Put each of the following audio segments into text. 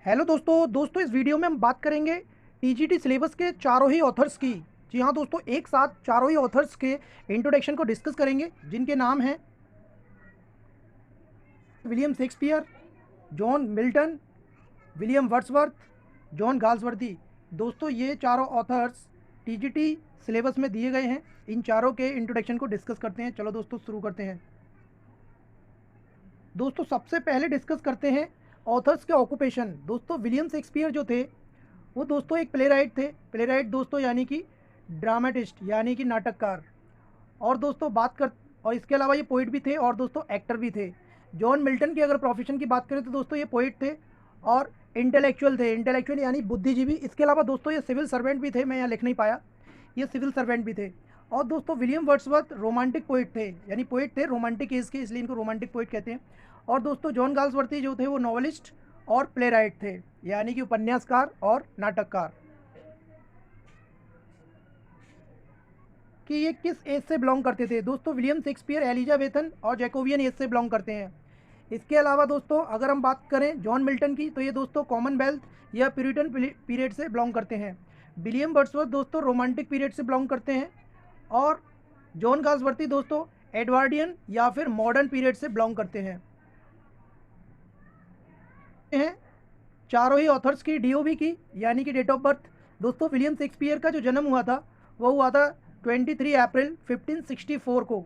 Hello दोस्तों इस video में हम बात करेंगे टीजीटी सिलेबस के चारों ही ऑथर्स की। जी हाँ दोस्तों, एक साथ चारों ही ऑथर्स के इंट्रोडक्शन को डिस्कस करेंगे, जिनके नाम हैं William Shakespeare, John Milton, William Wordsworth, John Galsworthy. दोस्तों ये चारों ऑथर्स टीजीटी सिलेबस में दिए गए हैं। इन चारों के इंट्रोडक्शन को डिस्कस करते हैं। चलो दोस्तों शुरू करते हैं। दोस्तों सबसे पहले डिस्कस करते हैं ऑथर्स के ऑक्यूपेशन। दोस्तों विलियम शेक्सपियर जो थे वो दोस्तों एक प्ले राइट थे। प्ले राइट दोस्तों यानी कि ड्रामेटिस्ट यानी कि नाटककार। और दोस्तों और इसके अलावा ये पोइट भी थे और दोस्तों एक्टर भी थे। जॉन मिल्टन की अगर प्रोफेशन की बात करें तो दोस्तों ये पोइट थे और इंटेलेक्चुअल थे। इंटेलेक्चुअल यानी बुद्धिजीवी। इसके अलावा दोस्तों ये सिविल सर्वेंट भी थे। मैं यहाँ लिख नहीं पाया, ये सिविल सर्वेंट भी थे। और दोस्तों विलियम वर्ड्सवर्थ रोमांटिक पोइट थे, यानी पोइट थे रोमांटिक एज के, इसलिए इनको रोमांटिक पोइट कहते हैं। और दोस्तों जॉन गाल्सवर्दी जो थे वो नॉवेलिस्ट और प्ले राइट थे, यानी कि उपन्यासकार और नाटककार। कि ये किस एज से बिलोंग करते थे? दोस्तों विलियम शेक्सपियर एलिजाबेथन और जैकोबियन एज से बिलोंग करते हैं। इसके अलावा दोस्तों अगर हम बात करें जॉन मिल्टन की, तो ये दोस्तों कॉमनवेल्थ या प्यूरिटन पीरियड से बिलोंग करते हैं। विलियम वर्ड्सवर्थ दोस्तों रोमांटिक पीरियड से बिलोंग करते हैं। और जॉन गाल्सवर्दी दोस्तों एडवर्डियन या फिर मॉडर्न पीरियड से बिलोंग करते हैं। चारों ही ऑथर्स की डीओबी की यानी कि डेट ऑफ बर्थ। दोस्तों विलियम शेक्सपियर का जो जन्म हुआ था वो हुआ था 23 अप्रैल 1564 को।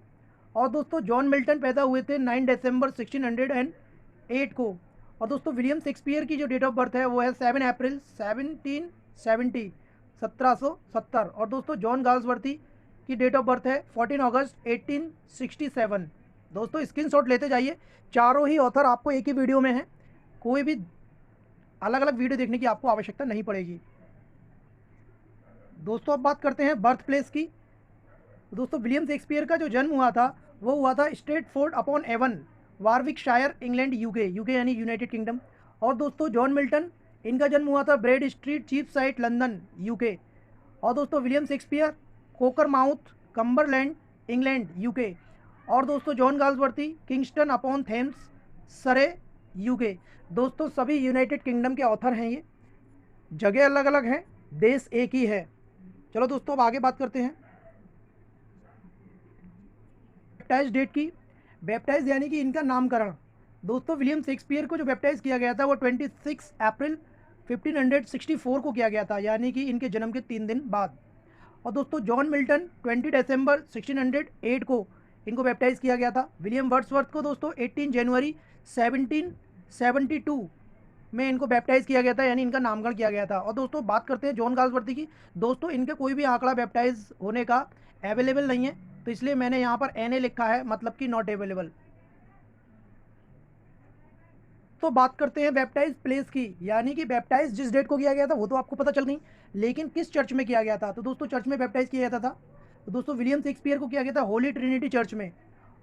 और दोस्तों जॉन मिल्टन पैदा हुए थे 9 दिसंबर 1608 को। और दोस्तों विलियम शेक्सपियर की जो डेट ऑफ बर्थ है वो है 7 अप्रैल 1770 1770। और दोस्तों जॉन गाल्सवर्दी की डेट ऑफ बर्थ है 14 अगस्त 1867। दोस्तों स्क्रीनशॉट लेते जाइए। चारों ही ऑथर आपको एक ही वीडियो में है, कोई भी अलग अलग वीडियो देखने की आपको आवश्यकता नहीं पड़ेगी। दोस्तों अब बात करते हैं बर्थ प्लेस की। दोस्तों विलियम शेक्सपियर का जो जन्म हुआ था वो हुआ था Stratford upon Avon, Warwickshire, England, UK. UK यानी यूनाइटेड किंगडम। और दोस्तों जॉन मिल्टन, इनका जन्म हुआ था Bread Street, Cheapside, London, UK. और दोस्तों William Shakespeare Cockermouth, Cumberland, England, UK. और दोस्तों John Galsworthy Kingston upon Thames, Surrey, UK. दोस्तों सभी यूनाइटेड किंगडम के ऑथर हैं। ये जगह अलग अलग हैं, देश एक ही है। चलो दोस्तों अब आगे बात करते हैं बैप्टाइज डेट की। बैप्टाइज यानी कि इनका नामकरण। दोस्तों विलियम शेक्सपियर को जो बैप्टाइज किया गया था वो 26 अप्रैल 1564 को किया गया था, यानी कि इनके जन्म के 3 दिन बाद। और दोस्तों जॉन मिल्टन 20 दिसंबर 1608 को इनको बैप्टाइज किया गया था। विलियम वर्ड्सवर्थ को दोस्तों 18 जनवरी 1772 में इनको बैप्टाइज किया गया था, यानी इनका नामकरण किया गया था। और दोस्तों बात करते हैं जॉन गाल्सवर्दी की। दोस्तों इनके कोई भी आंकड़ा बैप्टाइज होने का अवेलेबल नहीं है, तो इसलिए मैंने यहाँ पर NA लिखा है, मतलब कि नॉट अवेलेबल। तो बात करते हैं बैप्टाइज प्लेस की, यानी कि बैप्टाइज जिस डेट को किया गया था वो तो आपको पता चल गई, लेकिन किस चर्च में किया गया था? तो दोस्तों चर्च में बैप्टाइज किया जाता था। तो दोस्तों विलियम शेक्सपियर को किया गया था होली ट्रिनिटी चर्च में।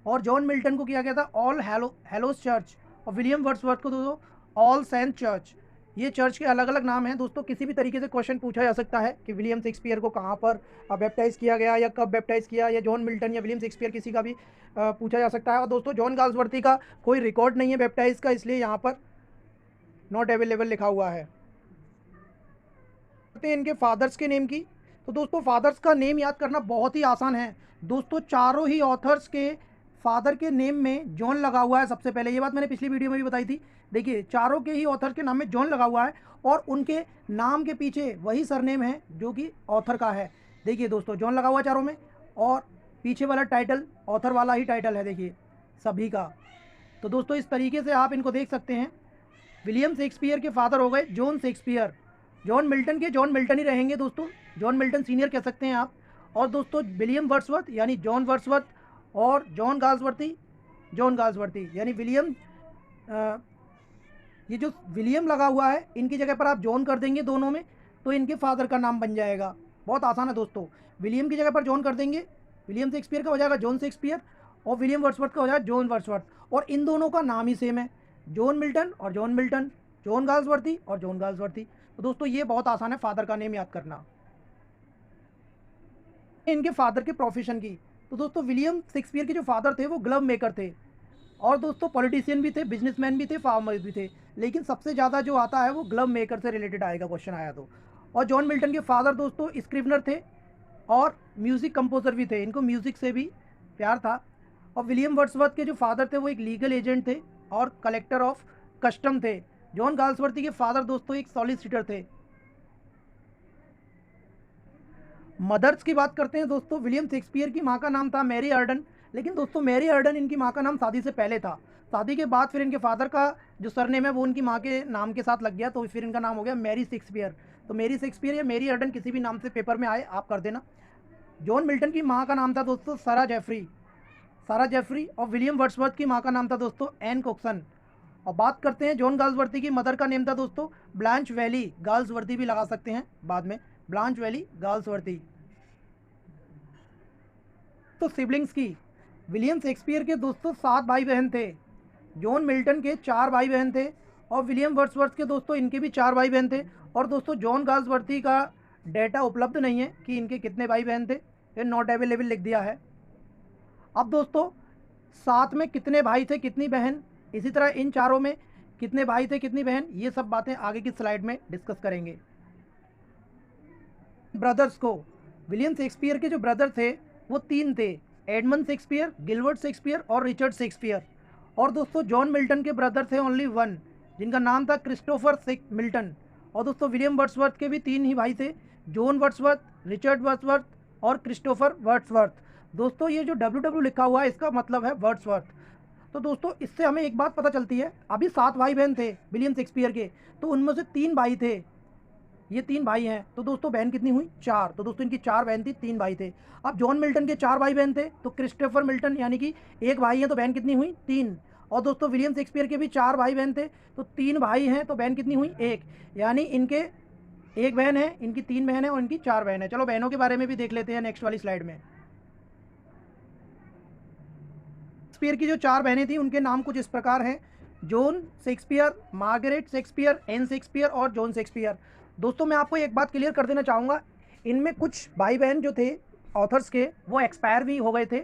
और जॉन मिल्टन को किया गया था ऑल हेलोस चर्च। और विलियम वर्ड्सवर्थ को दोस्तों ऑल सेंट चर्च। ये चर्च के अलग अलग नाम हैं। दोस्तों किसी भी तरीके से क्वेश्चन पूछा जा सकता है कि विलियम शेक्सपियर को कहाँ पर बैप्टाइज किया गया या कब बैप्टाइज किया, या जॉन मिल्टन या विलियम शेक्सपियर किसी का भी पूछा जा सकता है। और दोस्तों जॉन गाल्सवर्दी का कोई रिकॉर्ड नहीं है बैप्टाइज का, इसलिए यहाँ पर नॉट अवेलेबल लिखा हुआ है। इनके फादर्स के नेम की। तो दोस्तों फादर्स का नेम याद करना बहुत ही आसान है। दोस्तों चारों ही ऑथर्स के फादर के नेम में जॉन लगा हुआ है। सबसे पहले ये बात मैंने पिछली वीडियो में भी बताई थी। देखिए चारों के ही ऑथर के नाम में जॉन लगा हुआ है और उनके नाम के पीछे वही सरनेम है जो कि ऑथर का है। देखिए दोस्तों जॉन लगा हुआ है चारों में, और पीछे वाला टाइटल ऑथर वाला ही टाइटल है, देखिए सभी का। तो दोस्तों इस तरीके से आप इनको देख सकते हैं। विलियम शेक्सपियर के फादर हो गए जॉन शेक्सपियर। जॉन मिल्टन के जॉन मिल्टन ही रहेंगे दोस्तों, जॉन मिल्टन सीनियर कह सकते हैं आप। और दोस्तों विलियम वर्ड्सवर्थ यानी जॉन वर्ड्सवर्थ, और जॉन गाल्सवर्दी यानी विलियम। ये जो विलियम लगा हुआ है इनकी जगह पर आप जॉन कर देंगे दोनों में, तो इनके फादर का नाम बन जाएगा। बहुत आसान है दोस्तों। विलियम की जगह पर जॉन कर देंगे, विलियम शेक्सपियर का हो जाएगा जॉन शेक्सपियर, और विलियम वर्ड्सवर्थ का हो जाएगा जॉन वर्ड्सवर्थ। और इन दोनों का नाम ही सेम है, जॉन मिल्टन और जॉन मिल्टन, जॉन गाल्सवर्दी और जॉन गाल्सवर्दी। तो दोस्तों ये बहुत आसान है फादर का नेम याद करना। इनके फादर के प्रोफेशन की। तो दोस्तों विलियम शेक्सपियर के जो फादर थे वो ग्लव मेकर थे। और दोस्तों पॉलिटिशियन भी थे, बिजनेसमैन भी थे, फार्मर भी थे, लेकिन सबसे ज़्यादा जो आता है वो ग्लव मेकर से रिलेटेड आएगा क्वेश्चन आया तो। और जॉन मिल्टन के फादर दोस्तों स्क्रिवनर थे और म्यूज़िक कंपोज़र भी थे, इनको म्यूज़िक से भी प्यार था। और विलियम वर्ड्सवर्थ के जो फादर थे वो एक लीगल एजेंट थे और कलेक्टर ऑफ कस्टम थे। जॉन गाल्सवर्दी के फादर दोस्तों एक सॉलिसिटर थे। मदर्स की बात करते हैं दोस्तों, विलियम शेक्सपियर की माँ का नाम था मैरी अर्डन, लेकिन दोस्तों मैरी अर्डन इनकी माँ का नाम शादी से पहले था। शादी के बाद फिर इनके फादर का जो सरनेम है वो उनकी माँ के नाम के साथ लग गया, तो फिर इनका नाम हो गया मैरी शेक्सपियर। तो मैरी शेक्सपियर या मैरी अर्डन किसी भी नाम से पेपर में आए आप कर देना। जॉन मिल्टन की माँ का नाम था दोस्तों सारा जेफरी और विलियम वर्ड्सवर्थ की माँ का नाम था दोस्तों एन कोक्सन। और बात करते हैं जॉन गाल्सवर्दी की मदर का नेम था दोस्तों ब्लांच वैली गाल्सवर्दी भी लगा सकते हैं बाद में, ब्लांच वैली गाल्सवर्दी। तो सिबलिंग्स की, विलियम शेक्सपियर के दोस्तों 7 भाई बहन थे, जॉन मिल्टन के 4 भाई बहन थे और विलियम वर्ड्सवर्थ के दोस्तों इनके भी 4 भाई बहन थे। और दोस्तों जॉन गाल्सवर्दी का डेटा उपलब्ध नहीं है कि इनके कितने भाई बहन थे, ये नॉट अवेलेबल लिख दिया है। अब दोस्तों साथ में कितने भाई थे कितनी बहन, इसी तरह इन चारों में कितने भाई थे कितनी बहन, ये सब बातें आगे की स्लाइड में डिस्कस करेंगे। ब्रदर्स को, विलियम शेक्सपियर के जो ब्रदर थे वो 3 थे, एडमंड शेक्सपियर, गिलबर्ट शेक्सपियर और रिचर्ड शेक्सपियर। और दोस्तों जॉन मिल्टन के ब्रदर थे ओनली 1, जिनका नाम था क्रिस्टोफर मिल्टन। और दोस्तों विलियम वर्ड्सवर्थ के भी 3 ही भाई थे, जॉन वर्ड्सवर्थ, रिचर्ड वर्ड्सवर्थ और क्रिस्टोफर वर्ड्सवर्थ। दोस्तों ये जो WW लिखा हुआ है इसका मतलब है वर्ड्सवर्थ। तो दोस्तों इससे हमें एक बात पता चलती है, अभी 7 भाई बहन थे विलियम शेक्सपियर के, तो उनमें से 3 भाई थे, ये 3 भाई हैं, तो दोस्तों बहन कितनी हुई 4। तो दोस्तों इनकी 4 बहन थी 3 भाई थे। अब जॉन मिल्टन के 4 भाई बहन थे, तो क्रिस्टोफर मिल्टन यानी कि 1 भाई है तो बहन कितनी हुई 3। और दोस्तों विलियम शेक्सपियर के भी 4 भाई बहन थे, तो 3 भाई हैं तो बहन कितनी हुई 1, यानी इनके 1 बहन है, इनकी 3 बहन है और इनकी 4 बहन है। चलो बहनों के बारे में भी देख लेते हैं नेक्स्ट वाली स्लाइड में। शेक्सपियर की जो 4 बहनें थी उनके नाम कुछ इस प्रकार हैं, John Shakespeare, Margaret Shakespeare, Anne Shakespeare और जॉन शेक्सपियर। दोस्तों मैं आपको एक बात क्लियर कर देना चाहूँगा, इनमें कुछ भाई बहन जो थे ऑथर्स के वो एक्सपायर भी हो गए थे,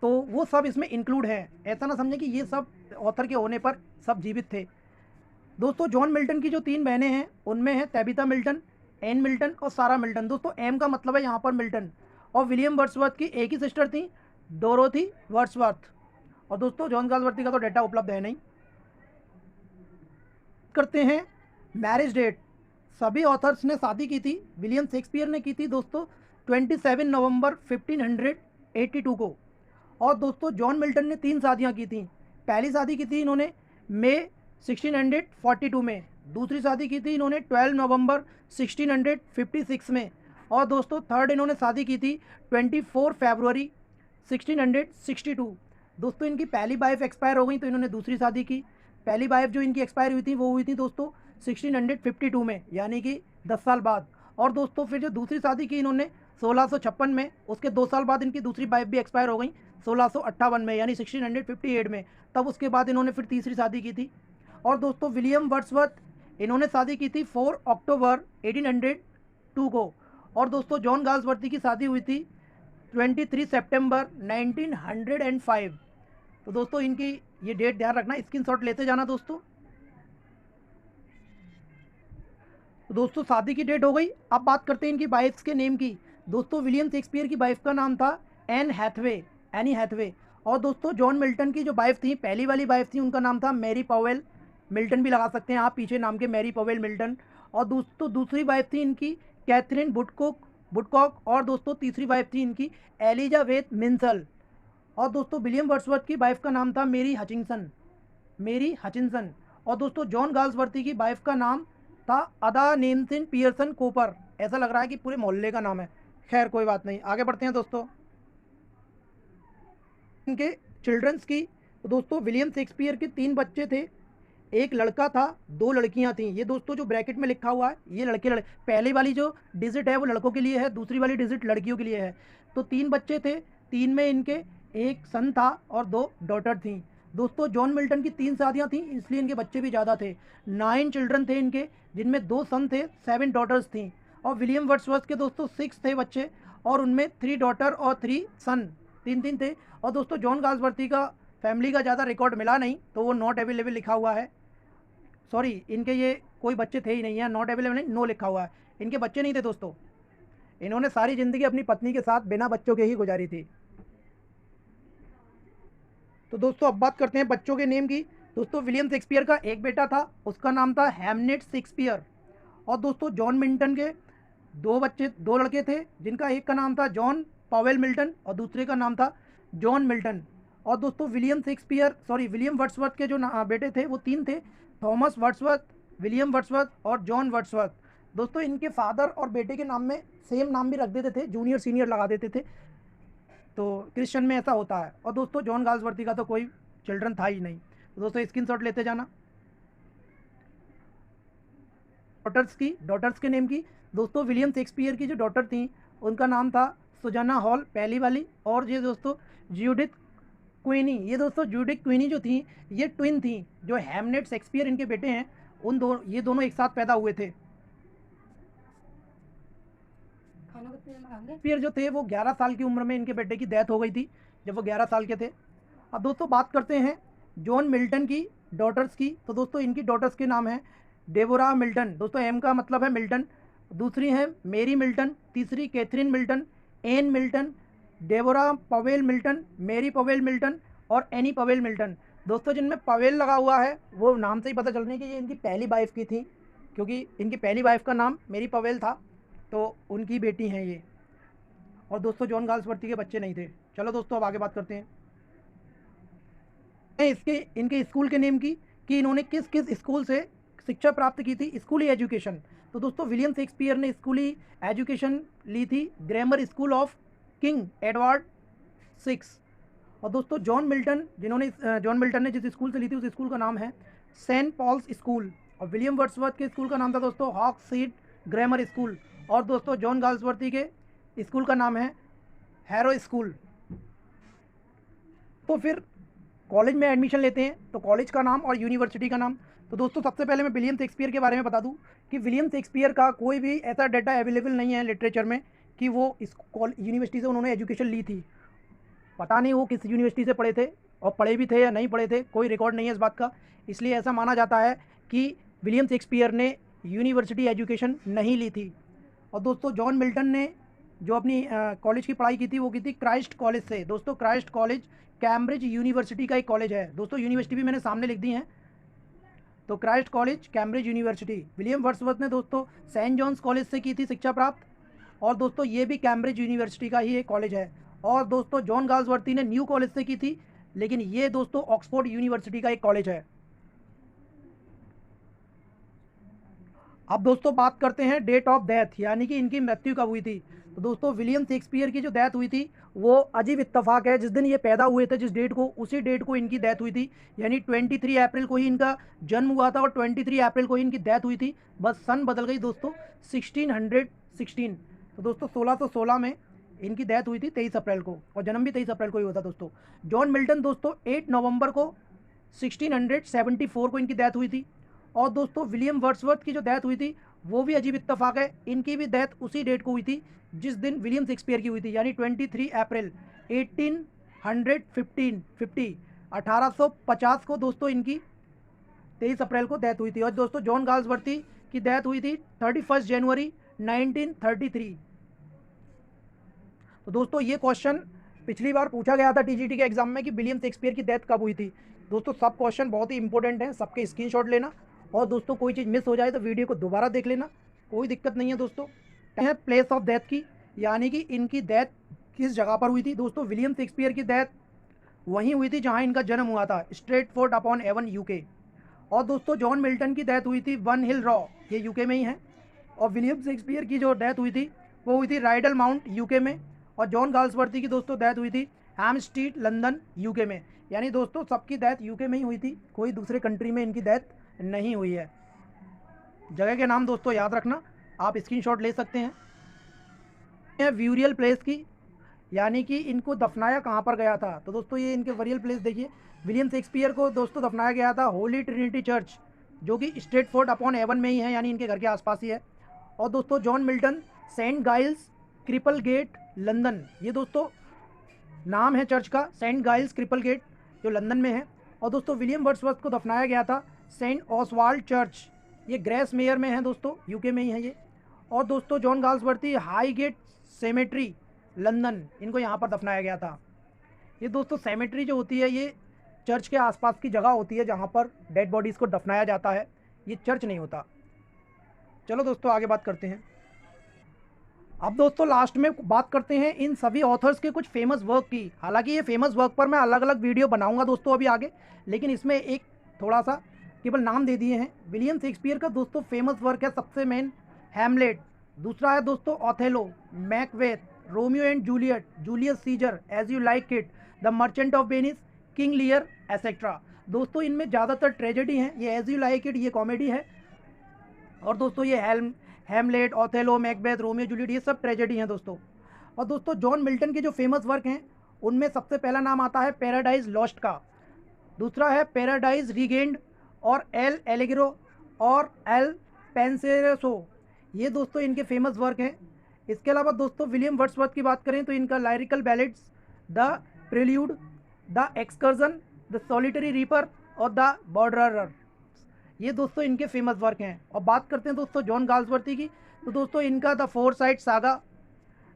तो वो सब इसमें इंक्लूड हैं, ऐसा ना समझें कि ये सब ऑथर के होने पर सब जीवित थे। दोस्तों जॉन मिल्टन की जो 3 बहनें हैं उनमें है तैबिथा मिल्टन, एन मिल्टन और सारा मिल्टन। दोस्तों एम का मतलब है यहाँ पर मिल्टन। और विलियम वर्ड्सवर्थ की एक ही सिस्टर थी, डोरोथी वर्ड्सवर्थ। और दोस्तों जॉन गाल्सवर्दी का तो डेटा उपलब्ध है नहीं। करते हैं मैरिज डेट, सभी ऑथर्स ने शादी की थी। विलियम शेक्सपियर ने की थी दोस्तों 27 नवंबर 1582 को। और दोस्तों जॉन मिल्टन ने 3 शादियां की थी, पहली शादी की थी इन्होंने मई 1642 में, दूसरी शादी की थी इन्होंने 12 नवंबर 1656 में, और दोस्तों थर्ड इन्होंने शादी की थी 24 फरवरी 1662। दोस्तों इनकी पहली वाइफ एक्सपायर हो गई तो इन्होंने दूसरी शादी की। पहली वाइफ जो इनकी एक्सपायर हुई थी वो हुई थी दोस्तों 1652 में, यानी कि 10 साल बाद। और दोस्तों फिर जो दूसरी शादी की इन्होंने 1656 में, उसके 2 साल बाद इनकी दूसरी वाइफ भी एक्सपायर हो गई 1658 में, यानी 1658 में। तब उसके बाद इन्होंने फिर तीसरी शादी की थी। और दोस्तों विलियम वर्ड्सवर्थ इन्होंने शादी की थी 4 अक्टूबर 1802 को। और दोस्तों जॉन गाल्सवर्दी की शादी हुई थी 23 सितंबर 1905। तो दोस्तों इनकी ये डेट ध्यान रखना, स्क्रीनशॉट लेते जाना दोस्तों। तो दोस्तों शादी की डेट हो गई, अब बात करते हैं इनकी वाइफ्स के नेम की। दोस्तों विलियम शेक्सपियर की वाइफ का नाम था एनी हैथवे। और दोस्तों जॉन मिल्टन की जो वाइफ थी, पहली वाली वाइफ थी, उनका नाम था मैरी पॉवेल, मिल्टन भी लगा सकते हैं आप पीछे नाम के, मैरी पॉवेल मिल्टन। और दोस्तों दूसरी वाइफ थी इनकी कैथरीन वुडकॉक। और दोस्तों तीसरी वाइफ थी इनकी एलिजाबेथ मिंसल। और दोस्तों विलियम वर्ड्सवर्थ की वाइफ का नाम था मेरी हचिनसन। और दोस्तों जॉन गाल्सवर्दी की वाइफ का नाम था अदा नेम्सन पियर्सन कोपर। ऐसा लग रहा है कि पूरे मोहल्ले का नाम है, खैर कोई बात नहीं, आगे बढ़ते हैं दोस्तों। इनके चिल्ड्रंस की, तो दोस्तों विलियम शेक्सपियर के 3 बच्चे थे, एक लड़का था 2 लड़कियां थीं। ये दोस्तों जो ब्रैकेट में लिखा हुआ है ये पहली वाली जो डिजिट है वो लड़कों के लिए है, दूसरी वाली डिजिट लड़कियों के लिए है। तो 3 बच्चे थे, 3 में इनके एक सन था और 2 डॉटर थीं। दोस्तों जॉन मिल्टन की 3 शादियां थीं, इसलिए इनके बच्चे भी ज़्यादा थे। 9 चिल्ड्रन थे इनके, जिनमें 2 सन थे, 7 डॉटर्स थीं। और विलियम वर्ड्सवर्थ के दोस्तों 6 थे बच्चे, और उनमें 3 डॉटर और 3 सन, 3 थे। और दोस्तों जॉन गाल्सवर्दी का फैमिली का ज़्यादा रिकॉर्ड मिला नहीं तो वो नॉट अवेलेबल लिखा हुआ है। सॉरी, इनके ये कोई बच्चे थे ही नहीं है, नॉट अवेलेबल नहीं, नो लिखा हुआ है। इनके बच्चे नहीं थे दोस्तों, इन्होंने सारी ज़िंदगी अपनी पत्नी के साथ बिना बच्चों के ही गुजारी थी। तो दोस्तों अब बात करते हैं बच्चों के नेम की। दोस्तों विलियम शेक्सपियर का एक बेटा था, उसका नाम था हैमनेट शेक्सपियर। और दोस्तों जॉन मिल्टन के दो लड़के थे, जिनका एक का नाम था जॉन पावेल मिल्टन और दूसरे का नाम था जॉन मिल्टन। और दोस्तों विलियम वर्ड्सवर्थ के जो बेटे थे वो 3 थे, थॉमस वर्ड्सवर्थ, विलियम वर्ड्सवर्थ और जॉन वर्ड्सवर्थ। दोस्तों इनके फादर और बेटे के नाम में सेम नाम भी रख देते थे, जूनियर सीनियर लगा देते थे, तो क्रिश्चियन में ऐसा होता है। और दोस्तों जॉन गाल्सवर्दी का तो कोई चिल्ड्रन था ही नहीं। तो दोस्तों स्क्रीनशॉट लेते जाना। डॉटर्स के नेम की, दोस्तों विलियम शेक्सपियर की जो डॉटर थी उनका नाम था सुजाना हॉल पहली वाली, और ये दोस्तों जूडिथ क्वीनी। ये दोस्तों जूडिथ क्वीनी जो थी ये ट्विन थी, जो हैमनेट शेक्सपियर इनके बेटे हैं, ये दोनों एक साथ पैदा हुए थे। शेक्सपियर जो थे वो 11 साल की उम्र में इनके बेटे की डेथ हो गई थी, जब वो 11 साल के थे। अब दोस्तों बात करते हैं जॉन मिल्टन की डॉटर्स की। तो दोस्तों इनकी डॉटर्स के नाम हैं डेबोरा मिल्टन, दोस्तों एम का मतलब है मिल्टन, दूसरी है मेरी मिल्टन, तीसरी Catherine Milton, Anne Milton, Deborah Powell Milton, Mary Powell Milton और एनी पवेल मिल्टन। दोस्तों जिनमें पवेल लगा हुआ है वो नाम से ही पता चल रहा है कि ये इनकी पहली वाइफ की थी, क्योंकि इनकी पहली वाइफ का नाम मेरी पवेल था, तो उनकी बेटी हैं ये। और दोस्तों जॉन गाल्सवर्दी के बच्चे नहीं थे। चलो दोस्तों अब आगे बात करते हैं इनके स्कूल के नेम की, कि इन्होंने किस किस स्कूल से शिक्षा प्राप्त की थी, स्कूली एजुकेशन। तो दोस्तों विलियम शेक्सपियर ने स्कूली एजुकेशन ली थी grammar school of king Edward 6। और दोस्तों जॉन मिल्टन ने जिस स्कूल से ली थी उस स्कूल का नाम है सेंट पॉल्स स्कूल। और विलियम वर्ड्सवर्थ के स्कूल का नाम था दोस्तों हॉक्सीड ग्रामर स्कूल। और दोस्तों जॉन गाल्सवर्दी के स्कूल का नाम है हैरो स्कूल। तो फिर कॉलेज में एडमिशन लेते हैं, तो कॉलेज का नाम और यूनिवर्सिटी का नाम। तो दोस्तों सबसे पहले मैं विलियम शेक्सपियर के बारे में बता दूं कि विलियम शेक्सपियर का कोई भी ऐसा डाटा अवेलेबल नहीं है लिटरेचर में कि वो इस यूनिवर्सिटी से उन्होंने एजुकेशन ली थी। पता नहीं वो किस यूनिवर्सिटी से पढ़े थे, और पढ़े भी थे या नहीं पढ़े थे, कोई रिकॉर्ड नहीं है इस बात का। इसलिए ऐसा माना जाता है कि विलियम शेक्सपियर ने यूनिवर्सिटी एजुकेशन नहीं ली थी। और दोस्तों जॉन मिल्टन ने जो अपनी कॉलेज की पढ़ाई की थी वो की थी क्राइस्ट कॉलेज से। दोस्तों क्राइस्ट कॉलेज कैम्ब्रिज यूनिवर्सिटी का एक कॉलेज है, दोस्तों यूनिवर्सिटी भी मैंने सामने लिख दी है, तो Christ college Cambridge university. William Wordsworth ने दोस्तों सेंट जॉन्स कॉलेज से की थी शिक्षा प्राप्त, और दोस्तों ये भी कैम्ब्रिज यूनिवर्सिटी का ही एक कॉलेज है। और दोस्तों जॉन गाल्सवर्दी ने न्यू कॉलेज से की थी, लेकिन ये दोस्तों ऑक्सफोर्ड यूनिवर्सिटी का एक कॉलेज है। अब दोस्तों बात करते हैं डेट ऑफ डेथ, यानी कि इनकी मृत्यु कब हुई थी। तो दोस्तों विलियम शेक्सपियर की जो डेथ हुई थी वो अजीब इत्तेफाक है, जिस दिन ये पैदा हुए थे जिस डेट को, उसी डेट को इनकी डेथ हुई थी, यानी 23 अप्रैल को ही इनका जन्म हुआ था और 23 अप्रैल को ही इनकी डेथ हुई थी। बस सन बदल गई दोस्तों 1616। तो दोस्तों 1616 में इनकी डेथ हुई थी 23 अप्रैल को, और जन्म भी 23 अप्रैल को ही हुआ था दोस्तों। जॉन मिल्टन दोस्तों 8 नवंबर को 1674 को इनकी डेथ हुई थी। और दोस्तों विलियम वर्ड्सवर्थ की जो डेथ हुई थी वो भी अजीब इत्तेफाक है, इनकी भी डेथ उसी डेट को हुई थी जिस दिन विलियम शेक्सपियर की हुई थी, यानी 23 अप्रैल 1850 को दोस्तों इनकी 23 अप्रैल को डेथ हुई थी। और दोस्तों जॉन गाल्सवर्दी की डेथ हुई थी 31 जनवरी 1933। तो दोस्तों ये क्वेश्चन पिछली बार पूछा गया था टीजीटी के एग्जाम में कि विलियम शेक्सपियर की डेथ कब हुई थी। दोस्तों सब क्वेश्चन बहुत ही इंपॉर्टेंट हैं, सबके स्क्रीनशॉट लेना, और दोस्तों कोई चीज़ मिस हो जाए तो वीडियो को दोबारा देख लेना, कोई दिक्कत नहीं है दोस्तों। है प्लेस ऑफ डेथ की, यानी कि इनकी डेथ किस जगह पर हुई थी। दोस्तों विलियम शेक्सपियर की डेथ वहीं हुई थी जहां इनका जन्म हुआ था, स्ट्रेटफोर्ड अपॉन एवन यूके। और दोस्तों जॉन मिल्टन की डेथ हुई थी वन हिल रॉ, ये यूके में ही है। और विलियम शेक्सपियर की जो डेथ हुई थी वो हुई थी राइडल माउंट यूके में। और जॉन गाल्सवर्दी की दोस्तों डेथ हुई थी हैमस्टीड लंदन यूके में। यानी दोस्तों सबकी डेथ यूके में ही हुई थी, कोई दूसरे कंट्री में इनकी डेथ नहीं हुई है। जगह के नाम दोस्तों याद रखना, आप स्क्रीनशॉट ले सकते हैं। व्यूरियल प्लेस की, यानी कि इनको दफनाया कहाँ पर गया था। तो दोस्तों ये इनके वरियल प्लेस देखिए, विलियम शेक्सपियर को दोस्तों दफनाया गया था होली ट्रिनिटी चर्च, जो कि स्ट्रेटफोर्ड अपॉन एवन में ही है, यानी इनके घर के आसपास ही है। और दोस्तों John Milton Saint Giles Cripplegate London, ये दोस्तों नाम है चर्च का, सेंट गाइल्स क्रिपल गेट जो लंदन में है। और दोस्तों विलियम वर्ड्सवर्थ को दफनाया गया था सेंट ऑसवाल्ड चर्च, ये ग्रेस मेयर में है दोस्तों, यूके में ही है ये। और दोस्तों John Galsworthy Highgate cemetery London, इनको यहाँ पर दफनाया गया था। ये दोस्तों सेमेट्री जो होती है ये चर्च के आसपास की जगह होती है जहाँ पर डेड बॉडीज़ को दफनाया जाता है, ये चर्च नहीं होता। चलो दोस्तों आगे बात करते हैं। अब दोस्तों लास्ट में बात करते हैं इन सभी ऑथर्स के कुछ फेमस वर्क की। हालांकि ये फेमस वर्क पर मैं अलग अलग वीडियो बनाऊंगा दोस्तों अभी आगे, लेकिन इसमें एक थोड़ा सा केवल नाम दे दिए हैं। विलियम शेक्सपियर का दोस्तों फेमस वर्क है सबसे मेन हैमलेट, दूसरा है दोस्तों Othello, Macbeth, Romeo and Juliet, Julius Caesar, as you like it, the merchant of Venice, King Lear etcetera. दोस्तों इनमें ज़्यादातर ट्रेजेडी हैं, ये एज यू लाइक इट ये कॉमेडी है, और दोस्तों ये Hamlet, Othello, Macbeth, Romeo Juliet ये सब ट्रेजेडी हैं दोस्तों। और दोस्तों जॉन मिल्टन के जो फेमस वर्क हैं उनमें सबसे पहला नाम आता है पैराडाइज लॉस्ट का, दूसरा है पैराडाइज रीगेंड और एल एलिग्रो और एल पेंसेरेसो, ये दोस्तों इनके फेमस वर्क हैं। इसके अलावा दोस्तों विलियम वर्ड्सवर्थ की बात करें तो इनका lyrical ballads, the prelude, the excursion, the solitary reaper और द बॉर्डरर, ये दोस्तों इनके फेमस वर्क हैं। और बात करते हैं दोस्तों जॉन गाल्सवर्दी की, तो दोस्तों इनका the foresight saga,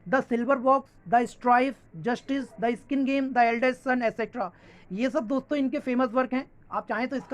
the silver box, the strife, justice, the skin game, the eldest son etcetera, ये सब दोस्तों इनके फेमस वर्क हैं। आप चाहें तो इसका